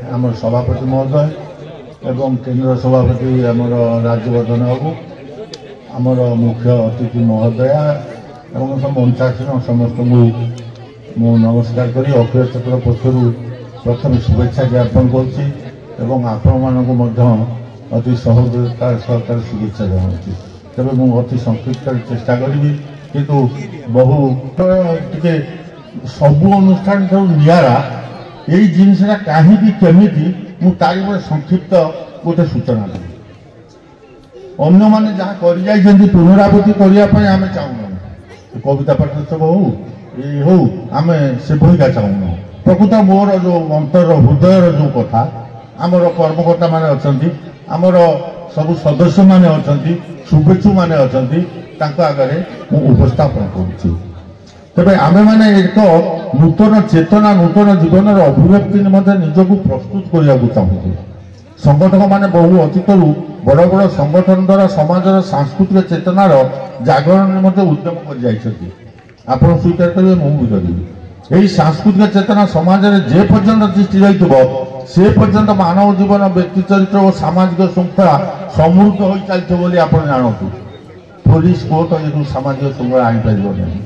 आम सभापति महोदय एवं केंद्र सभापति आमर राज्यवर्धन बाबू आमर मुख्य अतिथि महोदया एवं मंचासीन समस्त मु नमस्कार करी अक्षय चक्र पक्षर प्रथम शुभेच्छा ज्ञापन कर अति सहजता सहकार शुभेच्छा जनाऊँगी। तेज मुझे अति संक्षिप्त चेष्टा करी किंतु बहु टे सबू अनुष्ठान जो निरा यही जिनसा कहीं केमी मुझे संक्षिप्त गोटे सूचना देवी अन्य मैंने जहाँ कर पुनरावृत्ति करने आम चाहूना कविता पाठोत्सव हो आम से भूमिका चाहूना प्रकृत मोर जो अंतर हृदय जो कथा आमर कर्मकर्ता माने अच्छा आमर सब सदस्य माने अच्छा शुभेच्छु माने अच्छा आगे मुझे उपस्थापन करुच्ची। तेज आमे माने एक नूतन चेतना नूतन जीवन अभिव्यक्ति निमंते निजक प्रस्तुत करने चाहूँ। संगठक माने बहु अतीत बड़ बड़ संगठन द्वारा समाजर सांस्कृतिक चेतनार जागरण निमंते उद्यम कर स्वीकार करेंगे मुझे करी यही सांस्कृतिक चेतना समाज में जे पर्यंत दृष्टि रही से पर्यंत मानव जीवन व्यक्ति चरित्र और सामाजिक श्रृंखला समृद्ध हो चलती आप जानतु पुलिस कोर्ट ये सामाजिक श्रृंखला आनीपर नहीं।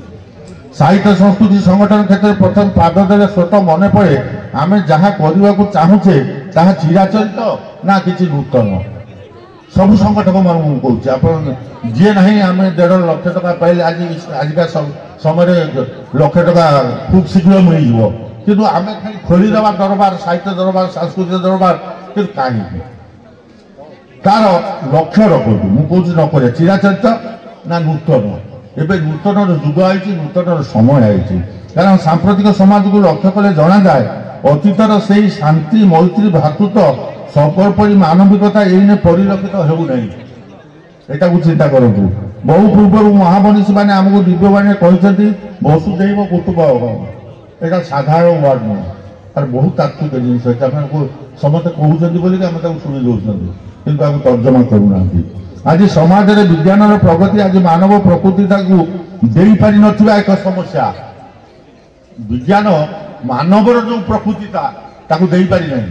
साहित्य संस्कृति संगठन क्षेत्र में प्रथम पाद दे स्वत मन पड़े आम जहाँ करने को चाहूचे ताहा चिराचरित ना कि नूतन सब संगठक मान कौच आप जी ना आम 1.5 लाख टका पाइले आजिका समय लक्ष टका खूब शीघ्र मिल किंतु आम खाली खोलीदेवा दरबार साहित्य दरबार सांस्कृतिक दरबार कि कहीं तार लक्ष्य रखु मुझे न चिराचरित ना नूतन एवं नूतन जुग आई नूतन समय आई कारण सांप्रतिक समाज को लक्ष्य कले जना जाए अतीतर से शांति मैत्री भ्रातृत्व सर्वोपरि मानविकता ये परिलक्षित होना यहाँ चिंता करूँ। बहु पूर्व महामनीषी मैंने आमको दिव्यवाणी कहते वसुदैव कुटुंबकम यहाँ साधारण वार्ड नुह तार बहुत तात्विक जिनस समस्त कहते शुणी दौरान कि तर्जमा करूना। आज समाज में विज्ञान प्रगति आज मानव प्रकृति दे पारि नथिबा एक समस्या विज्ञान मानवर जो प्रकृति दे पारि नहीं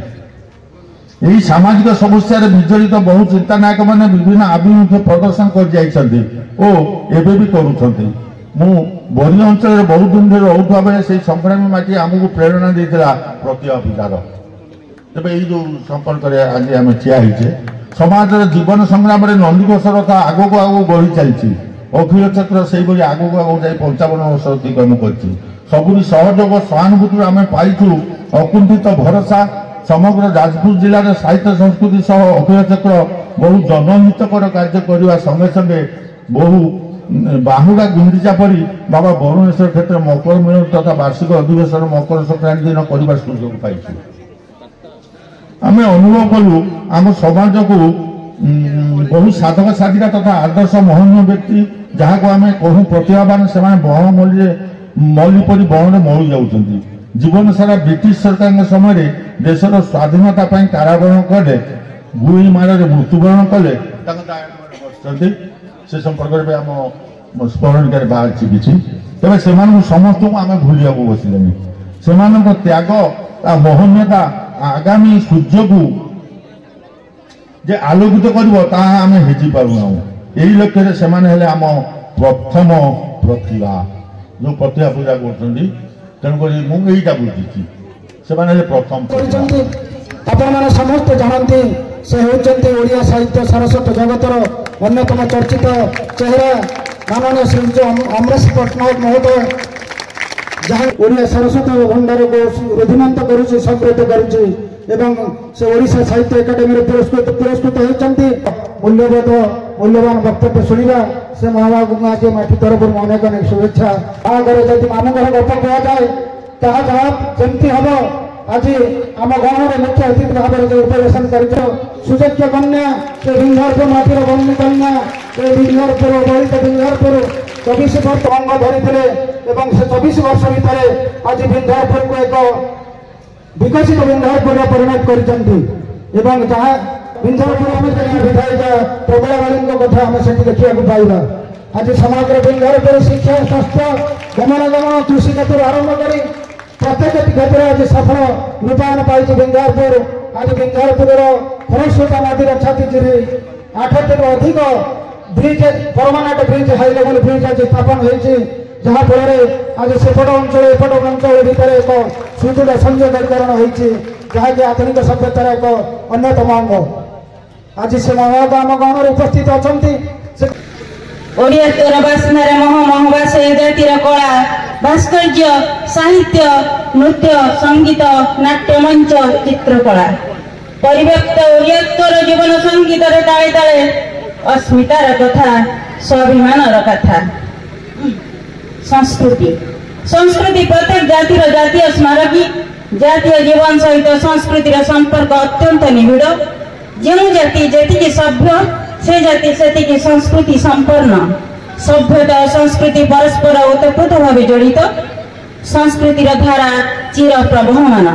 यही सामाजिक समस्या विजड़ित बहु चिंतानायक मैंने विभिन्न आभिमुख्य प्रदर्शन कर भी करुँच। मु बरी अंचल बहुत दिन रोकवा बेले से संग्रामी माटी आमको प्रेरणा देता प्रतिभा पूजार तेज ये जो संपर्क आज आम ठियाचे समाज जीवन संग्राम में नंदीघोष रथ आगक आग बढ़ी चलती अखिल चक्र से आगक आग जा 55 वर्ष अतिक्रम कर सबुरी सहयोग सहानुभूति आम पाइु अकुंठित भरोसा समग्र जाजपुर जिले में साहित्य संस्कृति सह अखिल चक्र बहु जनहितकर कार्य करने संगे संगे बहु बाहुड़ा गुंडीचा परी बाबा बरुणेश्वर क्षेत्र मकर मेल तथा वार्षिक अधिवेशन मकर संक्रांति दिन करने सुजोग पाई आम अनुभव कलु आम समाज को बहु साधक साधिका तथा आदर्श महनीय व्यक्ति जहाँ को आम कहूँ प्रतिभावान से मल्ली परी बन में मरी जाऊँच जीवन सारा ब्रिटिश सरकार समय देशर स्वाधीनता कारावरण कले गुई मारे मृत्युवरण कले से संपर्क में आम स्मरणिकार बाहर किसी तेज से समस्त को आम भूलिया बसले से त्याग महनीयता आगामी सूर्य को जे आलोकित करम हेजी पारूना यही लक्ष्य से आम प्रथम प्रतिभा जो प्रतिभा पूजा कर मुझा बुझी से प्रथम आपने समस्त जानते से होती ओडिया साहित्य सारस्वत जगतर अन्यतम चर्चित चेहरा माननीय श्री अमरेश पट्टनायक महोदय जहाँ ओडिया सारस्वत भंडार को रुधिमंत करुच्ची संप्रेत करुच्ची से ओडिशा साहित्य एकाडेमी पुरस्कृत होती मूल्यवान वक्तव्य शुणा से महाबाबू आज माटी तरफ अनेक अनेक शुभेच्छा आगे जब मामू घर गप कहुए ताहा जवाब जमती हम आज आम गाँव मुख्य अतिथि भाव में जो उपवेशन कर सुयोग्य कन्या से बिंघरपुर माटीर बन्नी कन्या से बिंघरपुर दलित बिंघरपुर 24 वर्ष अंग धरी से 24 वर्ष भितर आज बिंघरपुर को एक विकसित बिंघरपुर परिणत कर जहाँ बिंघरपुर विधायिका प्रबलावाली कथा आम से देखा पाइबा आज समग्र बिंघरपुर शिक्षा स्वास्थ्य गमनागमन कृषि क्षेत्र आरंभ कर प्रत्येक क्षेत्र आज सफल रूपायन पाई बिंगारपुर आज बिंगारपुर खरस्रोता नदी छाती 8टी अधिक bridge permanent bridge high level bridge आज स्थापन होती जहाँफल आज सेपट अंचल एपट अंचल भितर एक सुदृढ़ संयोगीकरण होती जहाँकि आधुनिक सभ्यतार एक अन्यतम अंग आज से महाद आम गाँव उपस्थित अच्छा ओडिया तोर बास्नारे मह महवास जातिर कला भास्कर्य साहित्य नृत्य संगीत नाट्य मंच चित्रकला परिव्यक्त ओडियात्तर जीवन संगीत ताले ताले अस्मितार कथा स्वाभिमानर कथा संस्कृति संस्कृति प्रत्येक जातिर जातीय स्मारकी जातीय जीवन सहित संस्कृतिर संपर्क अत्यंत निबिड़ जो जाति जेतिकी सभ्य से जाति सेतिकी संस्कृति संपन्न सभ्यता संस्कृति परस्पर ओतप्रोत भाव जड़ित संस्कृतिर धारा चिर प्रवहमान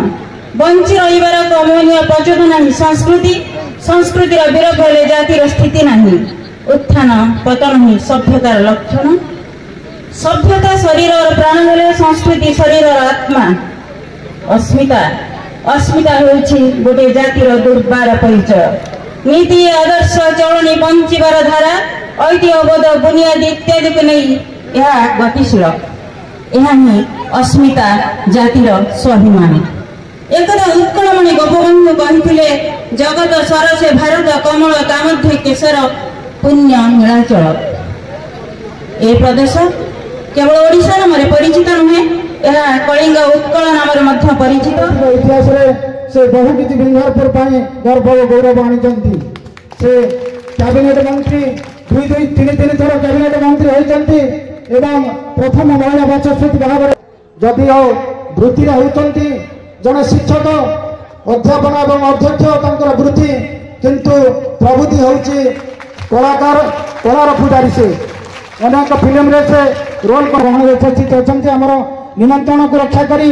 बंची रहिबार कमनीय प्रचोद नहीं संस्कृति संस्कृतिर विरोध हेले जातिर स्थिति नहीं उत्थान पतन ही सभ्यतार लक्षण सभ्यता शरीर और प्राण हेले संस्कृति शरीर और आत्मा अस्मिता अस्मिता होछि गोटे जातिर दुर्बार परिचय नीति आदर्श चलनी बंचार धारा ऐतिह्य बोध बुनियादी इत्यादि को नहीं यह गतिशील यह ही अस्मिता जातिर स्वाभिमान एकदा उत्कलमणि गोपबंधु कहिथिले जगत सरसे भारत कमल कामध्य केशर पुण्य नीलाचल ए प्रदेश केवल ओडिशा नाम परिचित नुहे यह कलिंग उत्कल नाम परिचित इतिहास से बहु किसी बिंगारपुर गर्व और गौरव आनी से कैबिनेट मंत्री दुई तीन थर कैबिनेट मंत्री होती प्रथम महिला बाचस्पति भाव जदि वृत्ति होती जड़े शिक्षक अध्यापन और अध्यक्ष वृत्ति किंतु प्रवृत्ति होची कलाकार कलार पूजारी से अनेक फिल्म से रोल ग्रहण उपस्थित अच्छा आमर निमंत्रण को रक्षा करी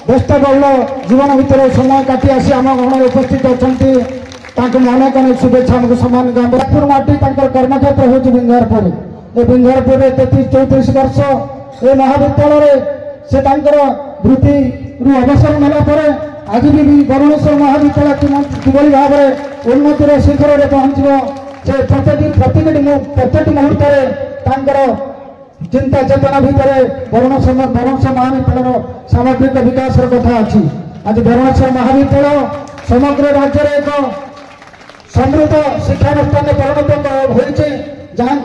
व्यस्त बहुल जीवन भितर समय काटी आसी आम गहन उपस्थित अच्छा अनेक अनेक शुभेच्छा सम्मान गाँवपुर माटी कर्मक्षेत्र हूँ बिंगारपुर ये बिंगारपुर 33-34 वर्ष ये महाविद्यालय से वृत्ति अवसर नेला आज भी बरुणेश्वर महाविद्यालय किभली भाव में उन्नतिर शिखर में पहुँच से प्रत्येक मुहूर्त चिंता चेतना भितर बरुणेश्वर महाविद्यालय सामग्रिक विकास कथा अच्छी आज बरुणेश्वर महाविद्यालय समग्र राज्य में एक समृद्ध शिक्षानुष्ठान परिणत होती जहाँ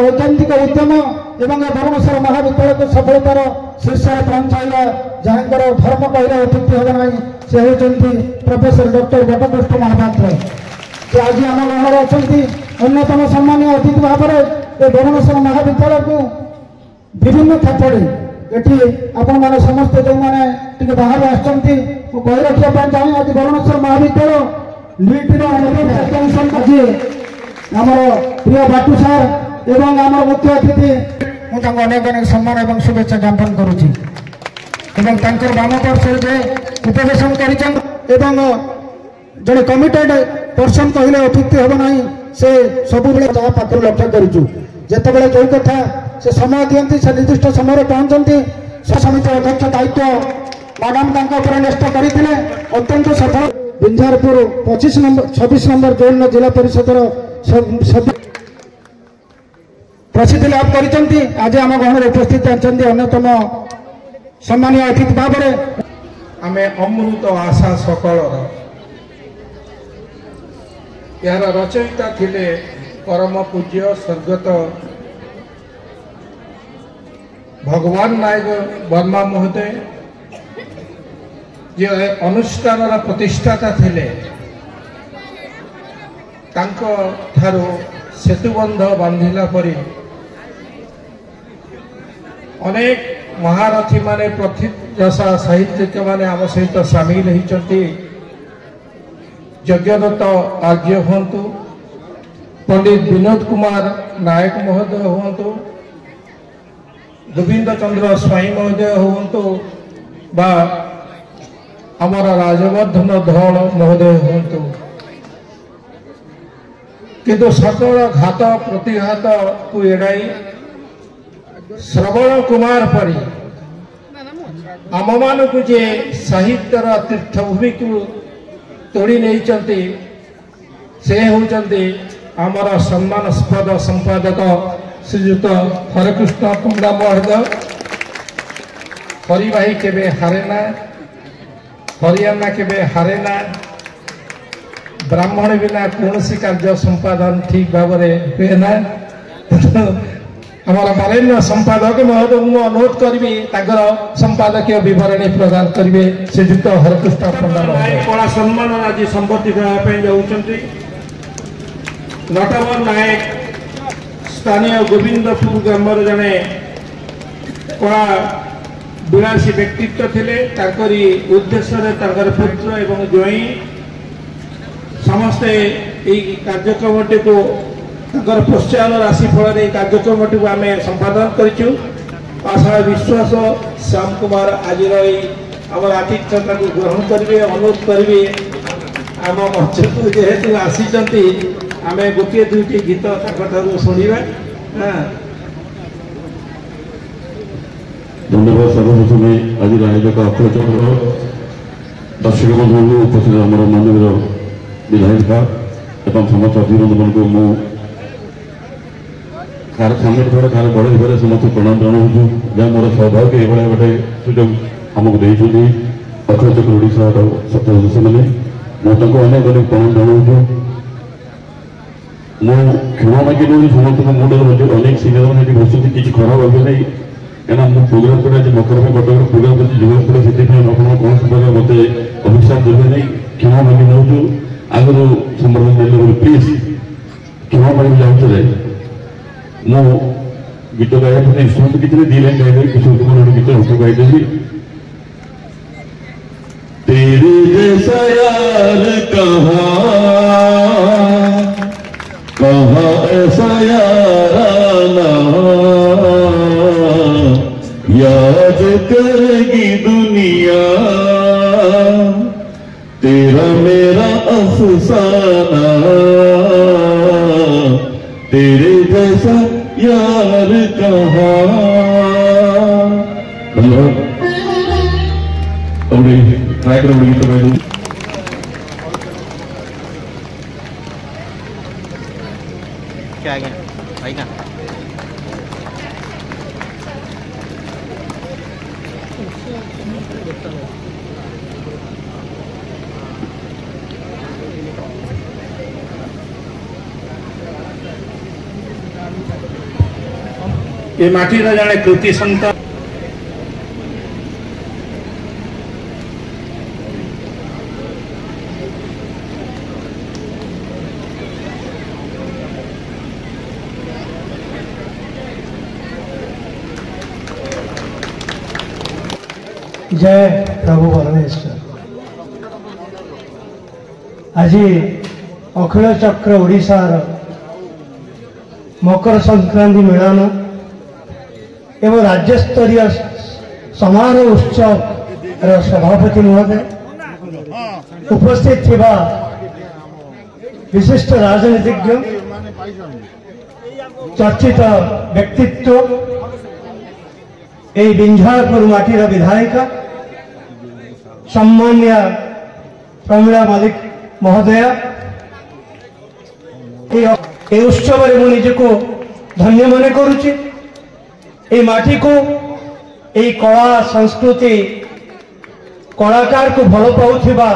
ऐकांतिक उद्यम एवं बरुणेश्वर महाविद्यालय को सफलतार शीर्ष पहुंचाइला जहाँ धर्म कहले अत्युक्ति हम ना से होती प्रोफेसर डॉक्टर बटकृष्ण महापात्र से आज आम गहन अच्छा अन्यतम सम्मानीय अतिथि भाव में बरुणेश्वर महाविद्यालय को विभिन्न क्षेत्र ये आपण मैंने समस्त जो मैंने बाहर आसती कही रखा चाहे आज बरुणेश्वर महाविद्यालय नीटर आज आमर प्रिय बाटू सार एवं आम मुख्य अतिथि मुझे अनेक अनेक सम्मान और शुभेच्छा ज्ञापन करुच्ची वाम पार्श्वे उपवेशन कर जड़े कमिटेड पर्सन कहले अत्युक्ति हम ना से सब जहाँ पाखर लक्ष्य करूँ जिते जो कथा से समय दिखती से निर्दिष्ट समय पहुंचती समिति अध्यक्ष दायित्व मैडम न्यस्त करते अत्यंत सफल बिंझारपुर 26 नंबर जोन जिला परिषद प्रसिद्धि लाभ कर आज आम गहन उपस्थित अच्छा अन्यतम सम्मानीय अतिथि भाव में आम अमृत आशा सकल यार रचयिता थिले परम पूज्य स्वर्गत भगवान नायक वर्मा महोदय जे अनुष्ठान प्रतिष्ठाता थिले तांको थारो सेतुबंध बांधिला परी अनेक महारथी माने प्रतिष्ठा साहित्यिक माने आम सहित सामिल होती यज्ञदत्त आर्य हूँ पंडित विनोद कुमार नायक महोदय हूँ गोविंद चंद्र स्वाई महोदय हूँ बा आमर राजवर्धन धल महोदय हूँ किंतु सकल घात प्रतिघात को एड़ाई श्रवण कुमार परी आम मान को जे साहित्यर तीर्थभूमि को तोड़ी नहीं से होती आमर सम्मानस्पद संपादक श्रीजुत हरकृष्ण पंडा महोदय। हरिभाई केबे हारेना, हरियाणा केबे हारेना, ब्राह्मण बिना कौन कार्य संपादन ठीक भाव हुए ना। हमारा माननीय संपादक महोदय को अनुरोध करी संपादकीय विवरणी प्रदान करेंगे श्रीजुक्त हरकृष्ण पंडा महोदय। कला सम्मान आज संबर्धित होती नटवर नायक स्थानीय गोविंदपुर ग्रामर जड़े कला विलासी व्यक्तित्व थे। उद्देश्य पुत्र एवं ज्वाई समस्ते कार्यक्रम टी को प्रोत्साहन राशि फल कार्यक्रम टी आम संपादन करूँ। आशा विश्वास श्याम कुमार आज आम आतिथ्यता को ग्रहण करेंगे, अनुरोध करेंगे आम मंच को जेहेतु आसी आम गोटे दुईटी गीत शुणा। धन्यवाद। सर्वप्रथम आज आयोजक अखिल चक्र दर्शक बंधु उपस्थित आम माननीय विधायिका एवं समस्त अभिनंदन को मु कार सामने थोड़ा कार बड़े हिसाब समस्त प्रणाम जनाऊँ। जहाँ मोर सौभाग्य ये गोटे सुजोग आमको देती अखिल चक्र ओडिशा सत्य सदस्य मैंने मुझे अनेक अनेक प्रणाम जनाऊँ। मु क्षमा मागे समस्त मुंडे अनेक सिनियर मैंने बस किसी खराब भाव नहीं क्या मुझे प्रोग्राम कर मकर कटक प्रोग्राम कर जोग पड़े से कौन प्रकार मत अभिशाप देवे नहीं। क्षमा मागे नौ आगु संबर्धन देने प्लीज क्षमा मागे जाऊे मु गीत गाया इंस्ट्रुमेंट किसी दी लाइन गाइबे किसी गीत हमको गाइदेवी। तेरे जैसा यार कहाँ ऐसा याराना याद करेगी दुनिया तेरा मेरा अफसाना तेरे जैसा यार कहाँ। ट्राई करो गीत गाइदू। क्या आ गया भाई का ये माटी जड़े कृति संत जय प्रभु परमेश्वर। आज अखिल चक्र ओडिशार मकर संक्रांति मिलन एवं राज्य स्तरीय समारोह उत्सव सभापति महोदय उपस्थित थिबा विशिष्ट राजनीतिज्ञ चर्चित व्यक्तित्व ए बिंझापुर माटीर विधायिका सम्मान्य प्रमीला मालिक महोदय ए उत्सव निजको धन्य मन करुची। ए माटी को ए कला संस्कृति कलाकार को भल पाउथिबा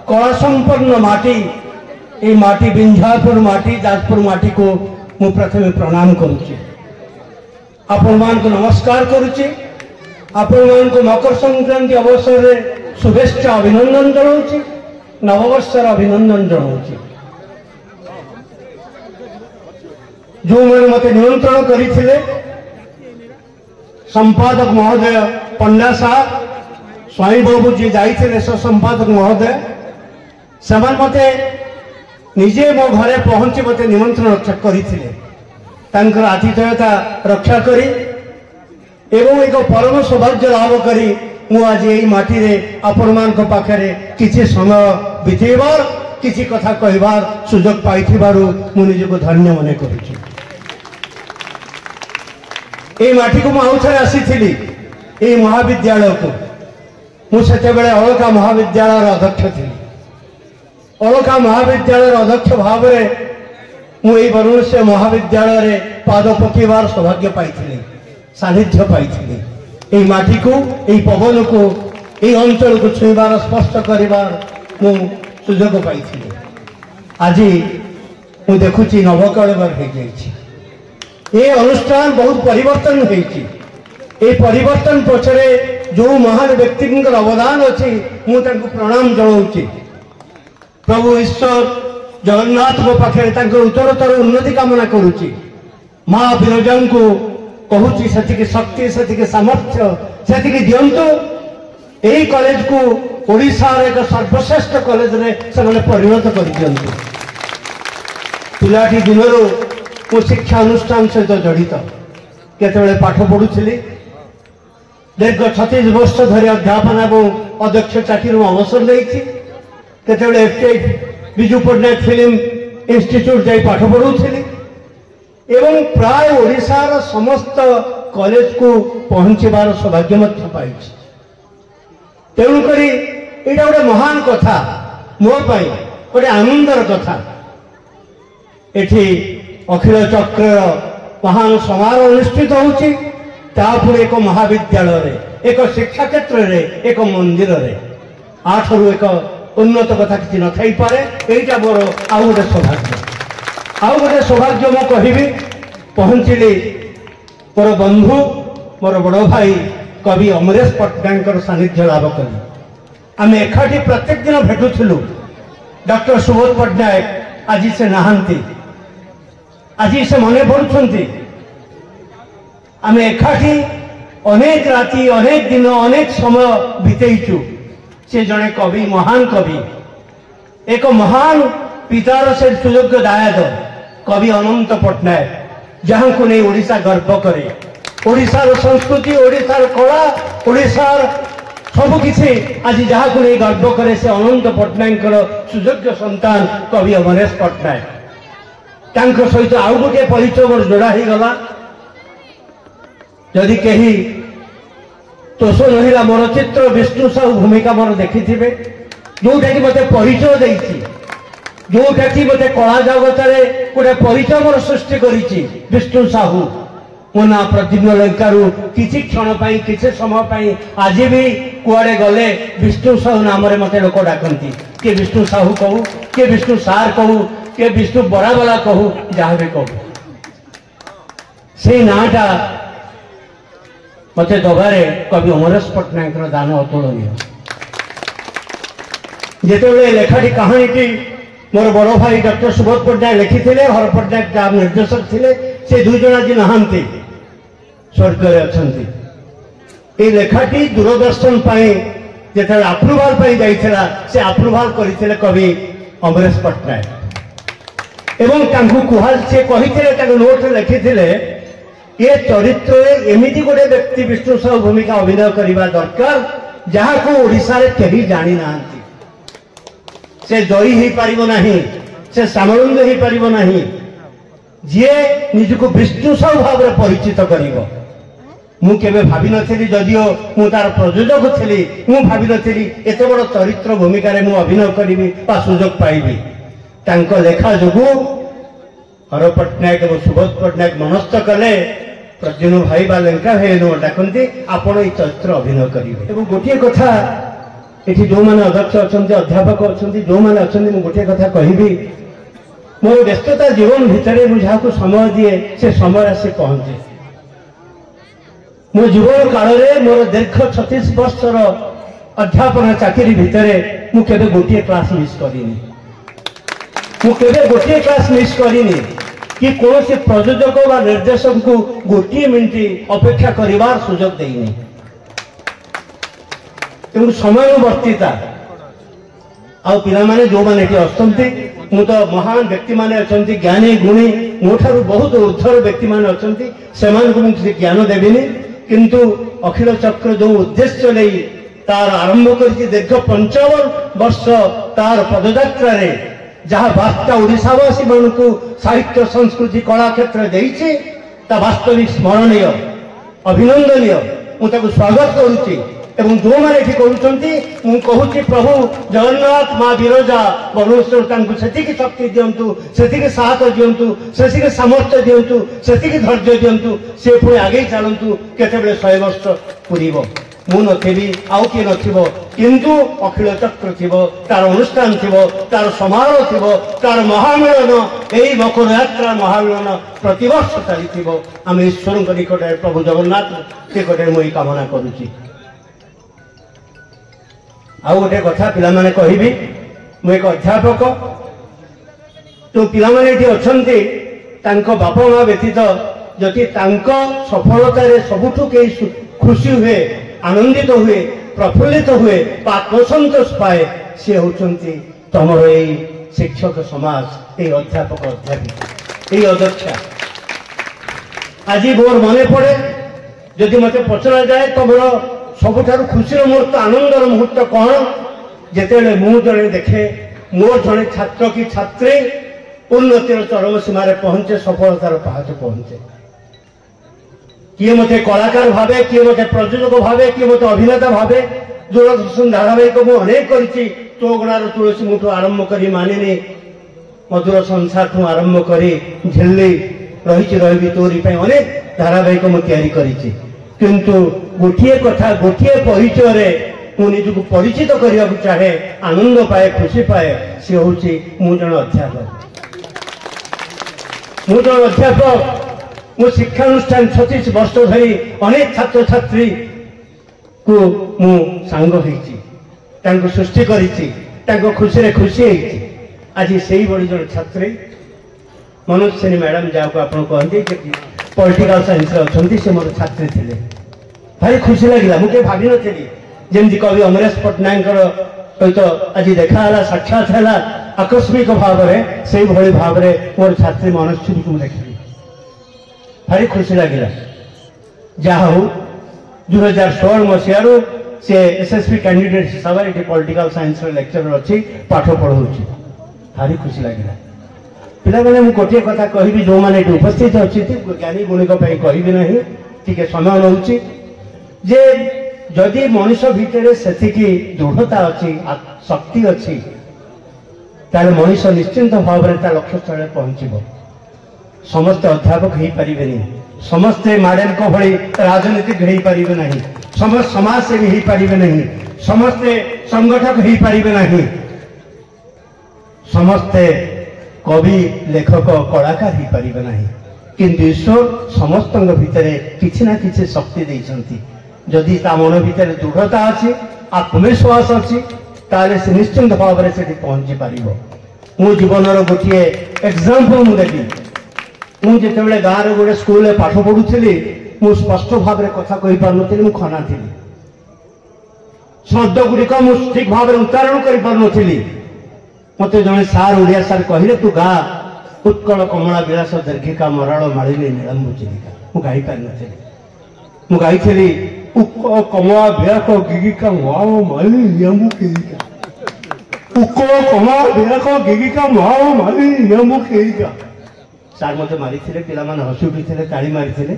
कला संपन्न माटी ए माटी बिंझापुर माटी जाजपुर माटी को मु प्रथमे प्रणाम करुची। आपण मान को नमस्कार करुची। आपण मान को मकर संक्रांति अवसर में शुभेच्छा अभिनंदन जनाऊँ। नववर्षर अभिनंदन जनाऊँ। जो मैंने मत निमंत्रण करते संपादक महोदय पंडा साहब स्वामी बाबू जी जाइए संपादक महोदय से मते निजे मो घरे पहुंची मते निमंत्रण करते आतिथेयता रक्षा करी एवं एक परम सौभाग्य लाभ करी मु आज यही माटी रे आपण मान पाखरे किसी समय बितेबार किसी कथा कहबार सुजोग पाइथिबारु मु निजको धन्य मने करूची। ए माटी को आउथरे आसी महाविद्यालय को मुझे अलका महाविद्यालय अध्यक्ष थी। अलका महाविद्यालय अध्यक्ष भाव में बरुणेश्वर महाविद्यालय पाद पकेबार सौभाग्य पाई, सानिध्य पाई, माटी को पवन को अंचल को छुईबार स्पष्ट करिबार मु सुजोग पाई। आज मु देखुची नवकलेवर हो जाए अनुष्ठान बहुत परिवर्तन होती। परिवर्तन पछरे जो महान व्यक्ति अवदान अच्छी मुझे प्रणाम जनाऊँगी। प्रभु ईश्वर जगन्नाथ पाखे उत्तरोत्तर उन्नति कामना करुच्ची। माँ विरजा को कहूँ से शक्ति से सामर्थ्य से दिंतु। यही कॉलेज को ओडिशार एक सर्वश्रेष्ठ कॉलेज में से परिणत कर दिंतु। पिलाटी दिन मु शिक्षा अनुष्ठान सहित जड़ित केतबेले पाठ पढ़ुली। दीर्घ 36 वर्ष धरी अध्यापन और अध्यक्ष चाकरी अवसर नहीं। केतबेले विजु पट्टनायक फिल्म इंस्टीट्यूट जाई पाठ पढ़ुली एवं प्राय ओडिशार समस्त कॉलेज को पहुंचबार सौभाग्य पाई। तेणुक यहाँ गोटे महान कथा मोपाई गोटे आनंदर कथा। एठी अखिल चक्र महान समारोह अनुष्ठित होची। तापुर एक महाविद्यालय एक शिक्षा क्षेत्र में एक मंदिर में आठरू एक उन्नत कथा किसी न थई पारे। एटा मोर आउ गोटे सौभाग्य मु कहबी पहुंचली मोर बंधु मोर बड़ भाई कवि अमरेश पट्टनायक सानिध्य लाभ कली। आम एकाठी प्रत्येक दिन भेटुलु। डॉक्टर सुबोध पट्टनायक आज से नहांती, आज से मन पड़ुंट। आम एकाठी अनेक राति अनेक दिन अनेक समय बीतेचु। से जड़े कवि महान कवि एक महान पितार से सुयोग्य दायाद कवि अनंत पट्टनायक जहां को नहीं ओडिशा गर्व करे। ओडिशार संस्कृति ओडिशार कला ओडिशार सबकिछि आज जहां को नहीं गर्व करे से अनंत पट्टनायक सुयोग्य संतान कवि अमरेश पट्टनायक। सहित आउ गोटे परिचय मोर जोड़ा ही गला। जदि कहीं तोष रहा मोर चित्र विष्णु साहू भूमिका मोर देखि थे जोटा कि मत परिचय देती जोटा कि मत कला जगत में गोटे परिचय मोर सृष्टि करी विष्णु साहू। मो ना प्रद्युम्न लंकारु किसी क्षण किसी समय आज भी कुआड़े गले विष्णु साहू नाम मत लोक डाकती। किए विष्णु साहू कहू किए विष्णु सार कहू किए विष्णु बराबला कहू जहाँ भी कहू से नाटा मत दबारे कवि अमरेश पट्टनायक दान अतुलनीय। जिते लेखाटी कहानी मोर बड़ भाई डॉक्टर सुबोध पट्टनायक लिखी हर पट्टनायक जहाँ निर्देशक थे से दुई जन आज नहांती स्वर्ग अच्छा। लेखाटी दूरदर्शन जो आप्रुवाल जाइला से आप्रुवाल करते कवि अमरेश पट्टनायक एवं कहल से कही नोट लिखी ये चरित्र एमती गोटे व्यक्ति विष्णु साहू भूमिका अभिनय करने दरकार जहाँ को ओडिशा रे कहीं जानी ना। से जयी हो पारिबो नहीं, से सामरंग हो पारिबो नहीं। जी निजको विष्णु साहू भाव में परिचित करिबो। मु केबे भाबी नथिली जदियो मु तार प्रयोजक थिली मु भाबी नथिली एते बड़ चरित्र भूमिका रे मु अभिनय करिबी बा सुजोग पाइबी। तांको लेखा जोगु हर पट्टनायक और सुबोध पट्टनायक मनस्थ कले प्रद्युम्न भाई बा लेंका भाई डाकती आपण ये चरित्र अभिनय करेंगे। गोटे कथा ये जो मैंने अध्यक्ष अच्छा अध्यापक अच्छा जो मैंने अच्छा मुझे गोटे कथा कहबी मोर व्यस्तता जीवन भितर मुझे समय दिए से समय आसी पहुंचे। मो जीवन काल में मोर दीर्घ 36 वर्षर अध्यापन चाकरी भितर मुझे गोटे क्लास मिस करिनी। मुझे गोटे क्लास मिस करिनी कि कौन से प्रयोजक व निर्देशक को गोटे मिनिट अपेक्षा करिवार सुजोग देनी। तेणु समयवर्तीता आ पिला माने जो माने अच्छा मु तो महान व्यक्ति माने अच्छा ज्ञानी गुणी मोठार बहुत ऊर्धर व्यक्ति माने अच्छा से ज्ञान देविनी किंतु अखिल चक्र जो उद्देश्य नहीं तार आरंभ कर दीर्घ 55 वर्ष तार पदयात्रा जहाँ वार्ता ओडिशावासी मान को साहित्य संस्कृति कला क्षेत्र देता वास्तविक स्मरणीय अभिनंदनीय मुझे स्वागत करुच्ची। এবং ଯେଉଁମାନେ ଏଠି କରୁଛନ୍ତି ମୁଁ କହୁଛି ପ୍ରଭୁ ଜଗନ୍ନାଥ ମା ବିରଜା ବରୁଣେଶ୍ୱର ତାଙ୍କୁ ସେତିକି ଶକ୍ତି ଦିଅନ୍ତୁ, ସେତିକି ସାହସ ଦିଅନ୍ତୁ, ସେତିକି ସାମର୍ଥ୍ୟ ଦିଅନ୍ତୁ, ସେତିକି ଧୈର୍ଯ୍ୟ ଦିଅନ୍ତୁ, ସେ ପୁଣି ଆଗେଇ ଚାଲନ୍ତୁ। କେତେବେଳେ 100 ବର୍ଷ ପୂରିବ, ମୁଁ ନଥିବି, ଆଉ କିଏ ନଥିବ, କିନ୍ତୁ ଅଖିଳ ଚକ୍ର ଥିବ, ତାର ଅନୁଷ୍ଠାନ ଥିବ, ତାର ସମାରୋହ ଥିବ, ତାର ମହାମିଳନ, ଏଇ ମକର ଯାତ୍ରା ମହାମିଳନ ପ୍ରତିବର୍ଷ ଚାଲିଥିବ। ଆମେ ଈଶ୍ୱରଙ୍କ ନିକଟରେ ପ୍ରଭୁ ଜଗନ୍ନାଥ ନିକଟରେ ମୁଁ ଏଇ କାମନା କରୁଛି। ଆଉ ଗୋଟେ କଥା ପିଲାମାନେ କହିବି, ମୁଁ ଏକ ଅଧ୍ୟାପକ। ଯୋଉ ପିଲାମାନେ ଏଠି ଅଛନ୍ତି ତାଙ୍କ ବାପା ମା ବ୍ୟତୀତ ଯଦି ତାଙ୍କ ସଫଳତାରେ ସବୁଠୁ କେହି ଖୁସି ହୁଏ, ଆନନ୍ଦିତ ହୁଏ, ପ୍ରଫୁଲ୍ଲିତ ହୁଏ ବା ଆତ୍ମସନ୍ତୋଷ ପାଏ, ସେ ହେଉଛନ୍ତି ତମର ଏଇ ଶିକ୍ଷକ ସମାଜ, ଏଇ ଅଧ୍ୟାପକ ଅଧ୍ୟାପିକା, ଏଇ ଅଧ୍ୟକ୍ଷା। ଆଜି ମୋର ମନେ ପଡ଼େ, ଯଦି ମୋତେ ପଚରାଯାଏ ତମର ସବୁଠାରୁ ଖୁସିର ମୁହୂର୍ତ୍ତ, ଆନନ୍ଦର ମୁହୂର୍ତ୍ତ କ'ଣ, ଯେତେବେଳେ ମୁଁ ଜଣେ ଦେଖେ ମୋର ଜଣେ ଛାତ୍ର କି ଛାତ୍ରୀ ଉନ୍ନତିର ଚରମ ସୀମାରେ ପହଞ୍ଚେ, ସଫଳତାର ପାହାଚ ପହଞ୍ଚେ। କିଏ ମୋତେ କଳାକାର ଭାବେ, କିଏ ମୋତେ ପ୍ରଯୋଜକ ଭାବେ, କିଏ ମୋତେ ଅଭିନେତା ଭାବେ। ଦୂରଦର୍ଶନ ଧାରାବାହିକ ମୁଁ ଅନେକ କରିଛି, ତୋ ଗଣାର ତୁଳସୀ ମୁଠୁ ଆରମ୍ଭ କରି ମାନିନି, ମଧୁର ସଂସାରଠୁ ଆରମ୍ଭ କରି ଝିଲ୍ଲି, ରହିଛି ରହିବି ତୋରି ପାଇଁ, ଅନେକ ଧାରାବାହିକ ମୁଁ ତିଆରି କରିଛି। କିନ୍ତୁ ଗୋଟିଏ କଥା, ଗୋଟିଏ ପରିଚୟରେ ମୁଁ ନିଜକୁ ପରିଚିତ କରିବାକୁ ଚାହେଁ, ଆନନ୍ଦ ପାଏ, ଖୁସି ପାଏ, ସେ ହେଉଛି ମୁଁ ଜଣେ ଅଧ୍ୟାପକ। ମୁଁ ଜଣେ ଅଧ୍ୟାପକ। ମୁଁ ଶିକ୍ଷାନୁଷ୍ଠାନ 36 ବର୍ଷ ଧରି ଅନେକ ଛାତ୍ରଛାତ୍ରୀକୁ ମୁଁ ସାଙ୍ଗ ହେଇଛି, ତାଙ୍କୁ ସୃଷ୍ଟି କରିଛି, ତାଙ୍କ ଖୁସିରେ ଖୁସି ହେଇଛି। ଆଜି ସେଇଭଳି ଜଣେ ଛାତ୍ରୀ ମନୋଜ ମ୍ୟାଡାମ, ଯାହାକୁ ଆପଣ କହନ୍ତି ପଲିଟିକାଲ ସାଇନ୍ସରେ ଅଛନ୍ତି, ସେ ମୋର ଛାତ୍ରୀ ଥିଲେ। ଭାରି ଖୁସି ଲାଗିଲା, ମୁଁ କେବେ ଭାବିନଥିଲି ଯେମିତି କବି ଅମରେଶ ପଟ୍ଟନାୟକଙ୍କର ସହିତ ଆଜି ଦେଖା ହେଲା, ସାକ୍ଷାତ ହେଲା ଆକସ୍ମିକ ଭାବରେ, ସେଇଭଳି ଭାବରେ ମୋର ଛାତ୍ରୀ ମନୋଜକୁ ମୁଁ ଦେଖିଲି, ଭାରି ଖୁସି ଲାଗିଲା। ଯାହା ହଉ 2016 ମସିହାରୁ ସେ SSB କ୍ୟାଣ୍ଡିଡେଟ୍ ହିସାବରେ ଏଠି ପଲିଟିକାଲ ସାଇନ୍ସର ଲେକ୍ଚରର ଅଛି, ପାଠ ପଢ଼ଉଛି, ଭାରି ଖୁସି ଲାଗିଲା। ପିଲାମାନେ ମୁଁ ଗୋଟିଏ କଥା କହିବି, ଯେଉଁମାନେ ଏଠି ଉପସ୍ଥିତ ଅଛନ୍ତି, ଜ୍ଞାନୀ ଗୁଣିଙ୍କ ପାଇଁ କହିବି ନାହିଁ, ଟିକେ ସମୟ ନେଉଛି, ଯେ ଯଦି ମଣିଷ ଭିତରେ ସେତିକି ଦୃଢ଼ତା ଅଛି, ଶକ୍ତି ଅଛି, ତାହେଲେ ମଣିଷ ନିଶ୍ଚିନ୍ତ ଭାବରେ ତା ଲକ୍ଷ୍ୟସ୍ଥଳରେ ପହଞ୍ଚିବ। ସମସ୍ତେ ଅଧ୍ୟାପକ ହେଇପାରିବେନି, ସମସ୍ତେ ମାଡେଲଙ୍କ ଭଳି ରାଜନୀତିକ ହେଇପାରିବେ ନାହିଁ, ସମସ୍ତେ ସମାଜସେବୀ ହେଇପାରିବେ ନାହିଁ, ସମସ୍ତେ ସଂଗଠକ ହେଇପାରିବେ ନାହିଁ, ସମସ୍ତେ କବି, ଲେଖକ, କଳାକାର ହେଇପାରିବେ ନାହିଁ। କିନ୍ତୁ ଈଶ୍ୱର ସମସ୍ତଙ୍କ ଭିତରେ କିଛି ନା କିଛି ଶକ୍ତି ଦେଇଛନ୍ତି। ଯଦି ତା ମନ ଭିତରେ ଦୃଢ଼ତା ଅଛି, ଆତ୍ମବିଶ୍ୱାସ ଅଛି, ତାହେଲେ ସେ ନିଶ୍ଚିନ୍ତ ଭାବରେ ସେଠି ପହଞ୍ଚି ପାରିବ। ମୁଁ ଜୀବନର ଗୋଟିଏ ଏକ୍ସାମ୍ପଲ ମୁଁ ଦେବି। ମୁଁ ଯେତେବେଳେ ଗାଁରେ ଗୋଟେ ସ୍କୁଲରେ ପାଠ ପଢୁଥିଲି, ମୁଁ ସ୍ପଷ୍ଟ ଭାବରେ କଥା କହିପାରୁନଥିଲି, ମୁଁ ଖନା ଥିଲି, ଶବ୍ଦ ଗୁଡ଼ିକ ମୁଁ ଠିକ ଭାବରେ ଉଚ୍ଚାରଣ କରିପାରୁନଥିଲି। ମତେ ଜଣେ ସାର୍, ଓଡ଼ିଆ ସାର୍ କହିଲେ, ତୁ ଗା ଉତ୍କଳ କମଳା ବିଳାସ ଦୀର୍ଘିକା ମରାଳ ମାଳିନୀ ନୀଳମ୍ବୁ ଚିଲିକା। ମୁଁ ଗାଇପାରିନଥିଲି। ମୁଁ ଗାଇଥିଲି ଉତ୍କଳ କମଳା ବିଳାସ ଗିଗିକା ମହାଳ ମାଳିନୀ ନିୟମ୍ବୁ ଚିଲିକା, ଉତ୍କଳ କମଳା ବିଳାସ ଗିଗିକା ମହାଳ ମାଳିନୀ ନିୟମ୍ବୁ ଚିଲିକା। ସାର୍ ମତେ ମାରିଥିଲେ, ପିଲାମାନେ ହସି ଉଠିଥିଲେ, ତାଳି ମାରିଥିଲେ।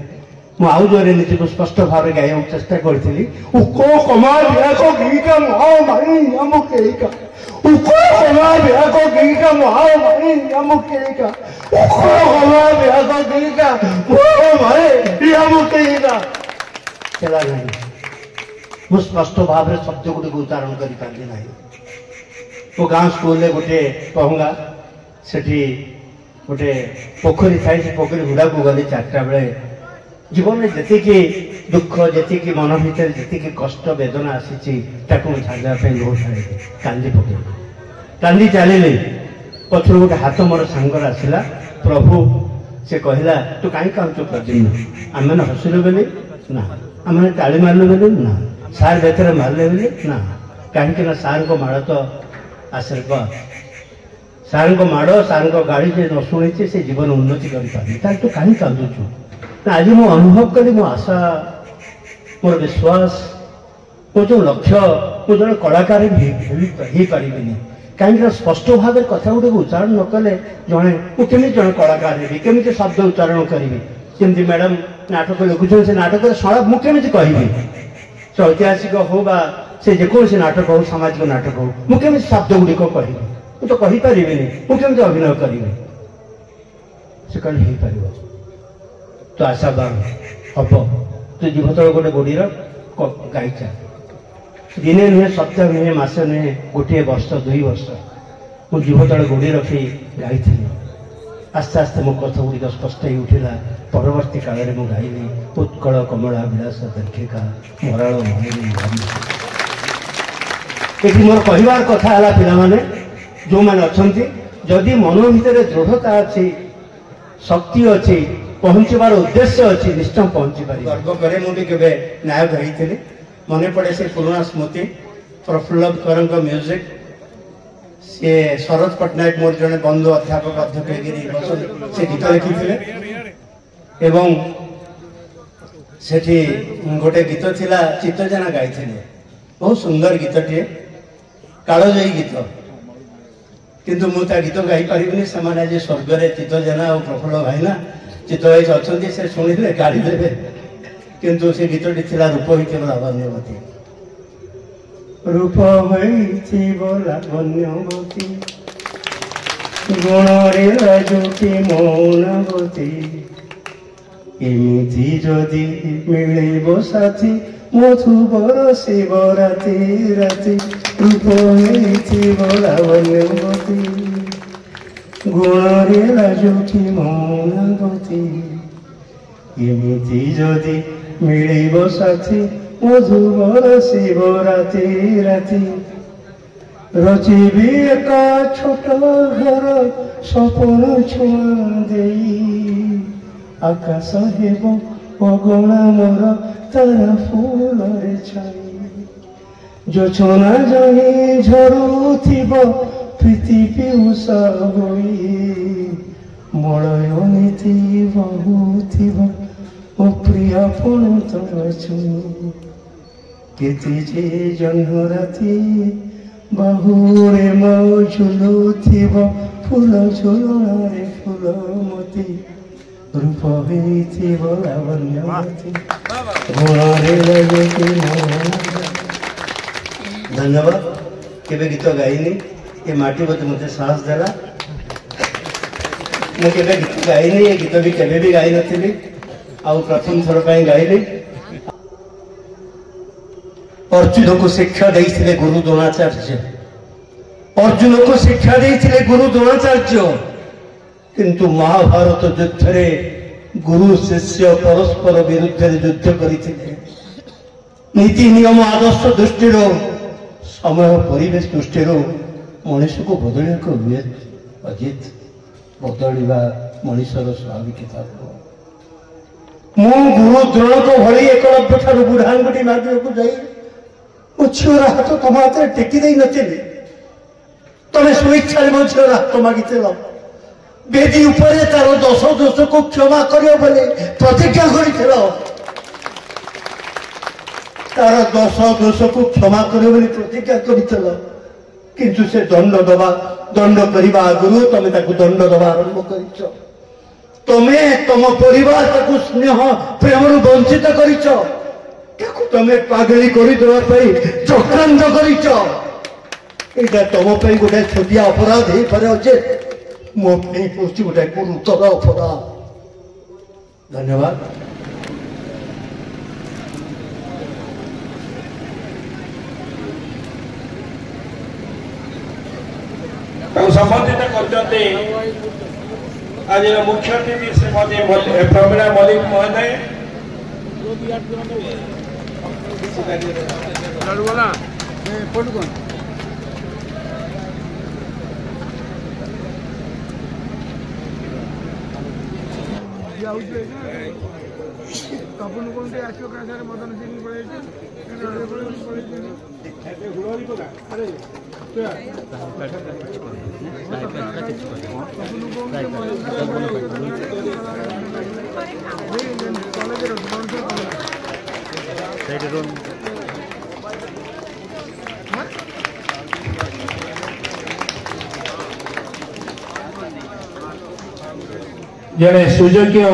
ମୁଁ ଆଉ ଜୋରେ ନିଜକୁ ସ୍ପଷ୍ଟ ଭାବରେ ଗାଇବାକୁ ଚେଷ୍ଟା କରିଥିଲି, ଉତ୍କଳ କମଳା ବିଳାସ ଗିଗିକା ମହାଳ ମାଳିନୀ ନିୟମ୍ବୁ ଚିଲିକା, ଉତ୍କଳ କମଳା ବିଳାସ ଗିଗିକା ମହାଳ ମାଳିନୀ ନିୟମ୍ବୁ ଚିଲିକା, ଉତ୍କଳ କମଳା ବିଳାସ ଗିଗିକା ମହାଳ ମାଳିନୀ ନିୟମ୍ବୁ ଚିଲିକା। ହେଲା ନାହିଁ, ମୁଁ ସ୍ପଷ୍ଟ ଭାବରେ ଶବ୍ଦ ଗୁଡ଼ିକୁ ଉଚ୍ଚାରଣ କରିପାରିଲି ନାହିଁ। ମୋ ଗାଁ ସ୍କୁଲରେ ଗୋଟେ ପହଙ୍ଗା, ସେଠି ଗୋଟେ ପୋଖରୀ ଥାଏ, ସେ ପୋଖରୀ ହୁଡ଼ାକୁ ଗଲି 4ଟା ବେଳେ। ଜୀବନରେ ଯେତିକି ଦୁଃଖ, ଯେତିକି ମନ ଭିତରେ ଯେତିକି କଷ୍ଟ ବେଦନା ଆସିଛି, ତାକୁ ମୁଁ ଛାଡ଼ିବା ପାଇଁ ଲୁହ ଛାଡ଼ିଲି, କାନ୍ଦି ପକେଇଲି, କାନ୍ଦି ଚାଲିଲି। ପଛରୁ ଗୋଟେ ହାତ ମୋର ସାଙ୍ଗର ଆସିଲା, ପ୍ରଭୁ, ସେ କହିଲା, ତୁ କାହିଁକି କାନ୍ଦୁଛୁ ପ୍ରଦ୍ୟୁମ୍ନ? ଆମେମାନେ ହସିଲୁ ବୋଲି ନା, ଆମେ ତାଳି ମାରିଲୁ ବୋଲି ନା, ସାର୍ ବେତରେ ମାରିଲେ ବୋଲି ନା, କାହିଁକି ନା ସାର୍ଙ୍କ ମାଡ଼ ତ ଆଶୀର୍ବାଦ, ସାର୍ଙ୍କ ମାଡ଼, ସାର୍ଙ୍କ ଗାଳି ଯେ ନ ଶୁଣିଛି ସେ ଜୀବନ ଉନ୍ନତି କରିପାରୁନି, ତାହେଲେ ତୁ କାହିଁକି କାନ୍ଦୁଛୁ? ନା, ଆଜି ମୁଁ ଅନୁଭବ କଲି, ମୋ ଆଶା, ମୋର ବିଶ୍ୱାସ, ମୋ ଯେଉଁ ଲକ୍ଷ୍ୟ, ମୁଁ ଜଣେ କଳାକାର ହେଇପାରିବିନି। କାହିଁକିନା ସ୍ପଷ୍ଟ ଭାବରେ କଥା ଗୁଡ଼ିକୁ ଉଚ୍ଚାରଣ ନ କଲେ ଜଣେ, ମୁଁ କେମିତି ଜଣେ କଳାକାର ହେବି, କେମିତି ଶବ୍ଦ ଉଚ୍ଚାରଣ କରିବି? ଯେମିତି ମ୍ୟାଡାମ ନାଟକ ଲେଖୁଛନ୍ତି, ସେ ନାଟକରେ ସଂଳାପ ମୁଁ କେମିତି କହିବି? से ऐतिहासिक हो बा से जेकोसी नाटक हो सामाजिक नाटक हो मुझे शब्द गुड़िक कह मुझे तो कहीपरि मुझे अभिनय करी से कल हो पार तो आशावान हम तू जीवतल गोटे गोड़ीर गायिका दिने नुहे सप्ताह नुहे मस नुहे गोटे वर्ष 2 वर्ष मु जीवतल गोड़ी रखी गाई आस्ते आस्ते मो कथ गुड़िक स्पष्ट हो उठिला परवर्ती काल में गाइली उत्कल कमला विलास दीर्घिका मराल मणि ये मोर कहबार कथा है पिलाने जो मैंने अच्छा जदि मन भितर दृढ़ता अच्छी शक्ति अच्छी पहुँचबार उद्देश्य अच्छी निश्चय पहुँची पार गर्व करे मुझे केवे नायक होती मन पड़े से पुराना स्मृति प्रफुल्ल कर म्यूजिक सी शरद पट्टनायक मोर जड़े बंधु अध्यापक अध्यक्ष से गीत लिखी एवं सेठी गोटे गीत थिला चित्तजना गाई बहुत सुंदर गीतटे कालजयी गीत किंतु मुझे गीत गाई पारिनी से आज स्वर्ग चित्तजना और प्रफुल्ल भाईना चित्त भाई अच्छा से शुणिले गाड़ी देवे किंतु से गीतटी थिला रूप होती लावण्यवती रूप होती लावण्यवती गुणरे राजुकी मौनवती एमिति जदि मिलिब साथी मधुबर शिव राति राति रूप होती लावण्यवती गुणरे राजुकी मौनवती एमिति जदि मिलिब साथी मधुबर शिव राति राति रचिबी एका छोट घर सपन छुआ देई आकाश हेब अगणा मोर तारा फूल छाई जोछना जाई झरुथिब प्रीति पिउस होई मलय नीति बहुथिब ओ प्रिया पुण तम छु केते जे जन्म राति बाहुरे मो झुलुथिब फूल झुलणारे फूलमती रूप होइथिब लावण्यवती गुणरे लगती धन्यवाद केबे गीत गाइनी ये माटी मते साहस देला मैं केबे गीत गाइनी ये गीत भी केबे भी गाई नथिली आ प्रथम थर पे गाइली अर्जुन को शिक्षा देइथिले गुरु द्रोणाचार्य अर्जुन को शिक्षा देइथिले गुरु द्रोणाचार्य किंतु महाभारत युद्ध रे गुरु शिष्य परस्पर विरुद्ध युद्ध करथिले नीति नियम आदर्श दृष्टि समय परिवेश दृष्टि मनीष को बदलिया को हुए अजित बदलवा मनीषर स्वाभाविकता मु गुरु द्रोण को भली एकलव्य ठार बुढ़ांगुटी मागिବାକୁ ଯାଇ मो झीर हाथ तुम हाथ में टेकी दे नथिली तमें स्वेच्छा मो झीर हाथ मागिल बेदी उपरे तार 10 दोष को क्षमा करियो बोले प्रतिज्ञा करिथिलो तार 10 दोष को क्षमा करियो बोले प्रतिज्ञा करिथिलो किंतु से दंड दबा दंड करबा आगु तमे ताकू दंड दबा आरंभ करिछ तमे तम परिवार ताकू स्नेह प्रेम रु वंचित करिछ ताकू तमे पागली करि देबा पई चक्रांत करिछ एटा तम पई गोटे छोटिया अपराध हे पारे जे मो पई पोची गोटे गुरुतर अपराध धन्यवाद संबंधित करते आज मुख्य अतिथि श्रीमती प्रमीणा मलिक महोदय मदन जड़े सुयोग्य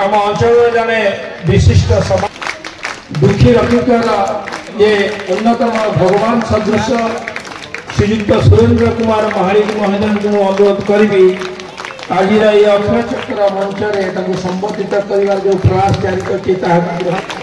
आम अंचल जने विशिष्ट समाज दुखी रक्षकर ये अन्यतम भगवान सदृश श्रीयुक्त सुरेंद्र कुमार महालिक महोदय को अनुरोध करी आज ये अक्षय चक्र मंच में संबोधित कर जो प्रयास जारी कर